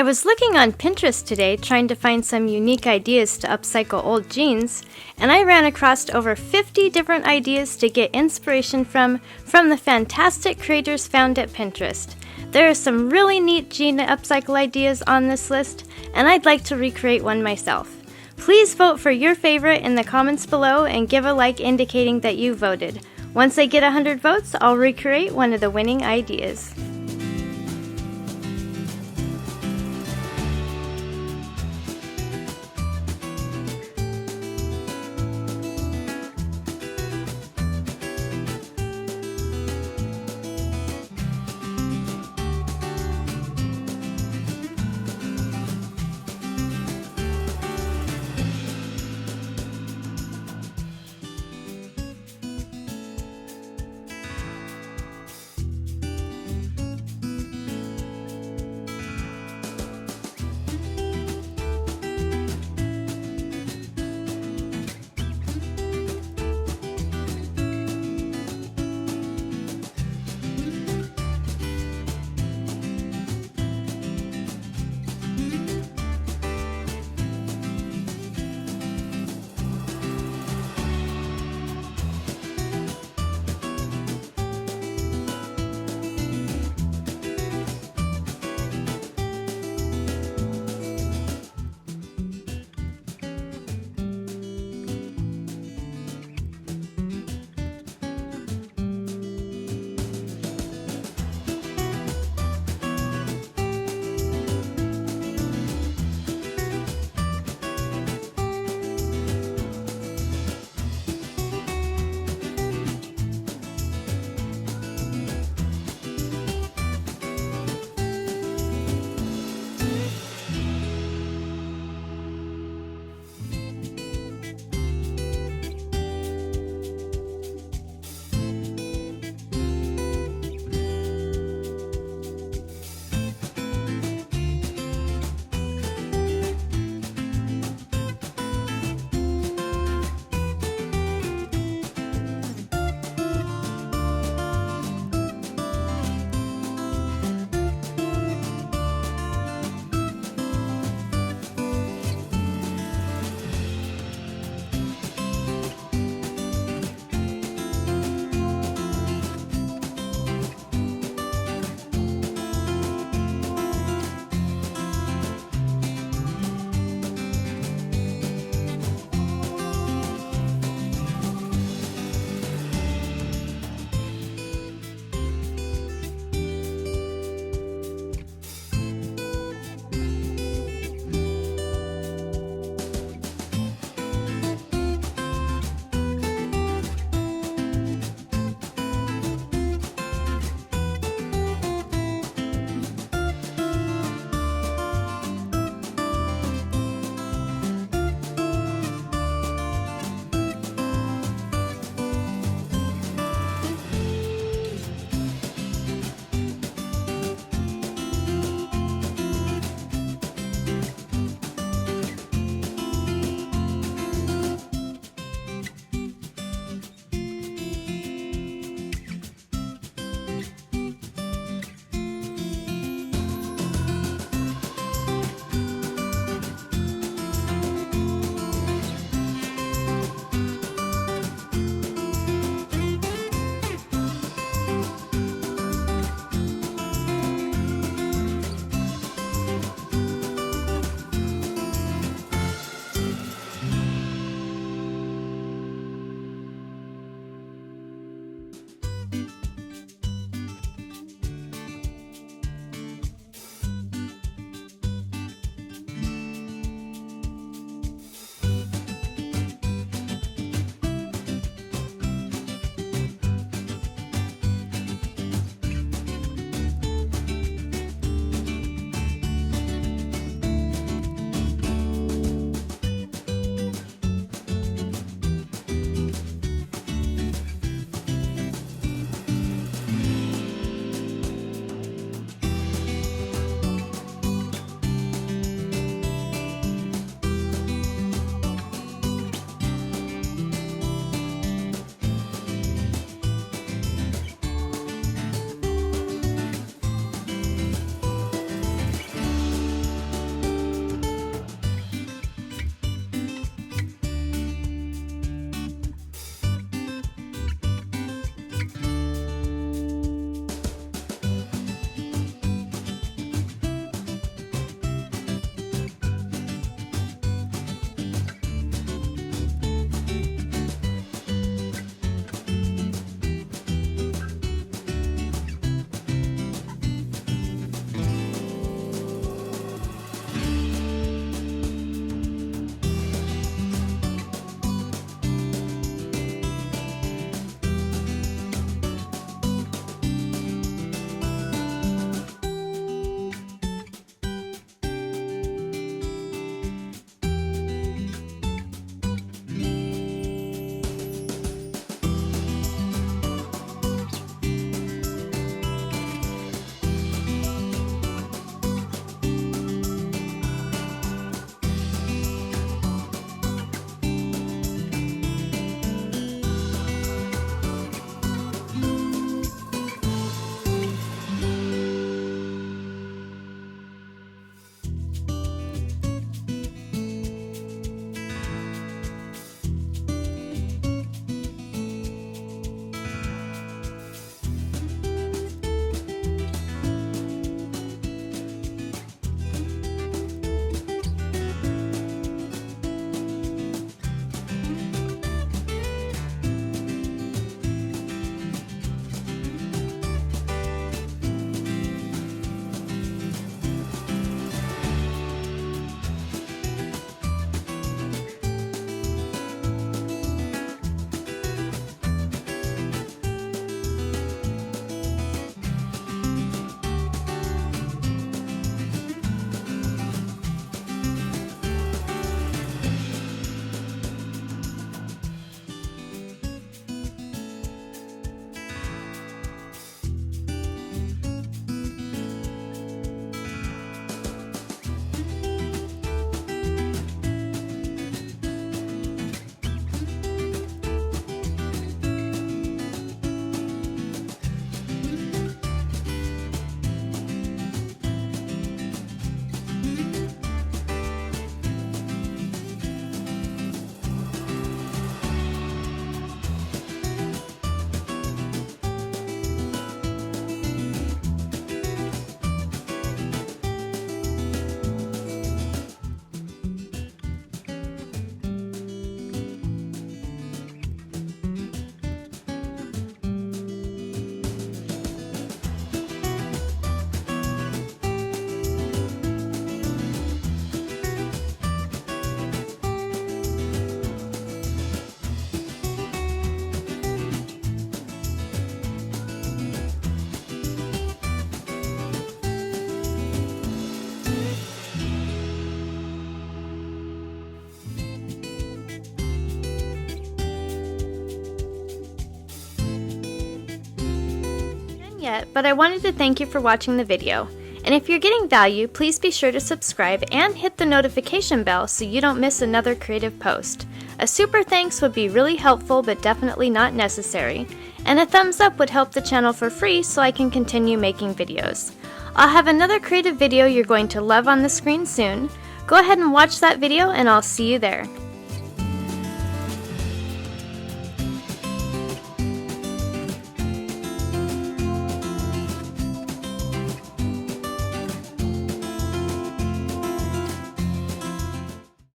I was looking on Pinterest today trying to find some unique ideas to upcycle old jeans, and I ran across over 50 different ideas to get inspiration from the fantastic creators found at Pinterest. There are some really neat jean upcycle ideas on this list, and I'd like to recreate one myself. Please vote for your favorite in the comments below and give a like indicating that you voted. Once I get 100 votes, I'll recreate one of the winning ideas. yet, but I wanted to thank you for watching the video. And if you're getting value, please be sure to subscribe and hit the notification bell so you don't miss another creative post. A super thanks would be really helpful but definitely not necessary. And a thumbs up would help the channel for free so I can continue making videos. I'll have another creative video you're going to love on the screen soon. Go ahead and watch that video and I'll see you there.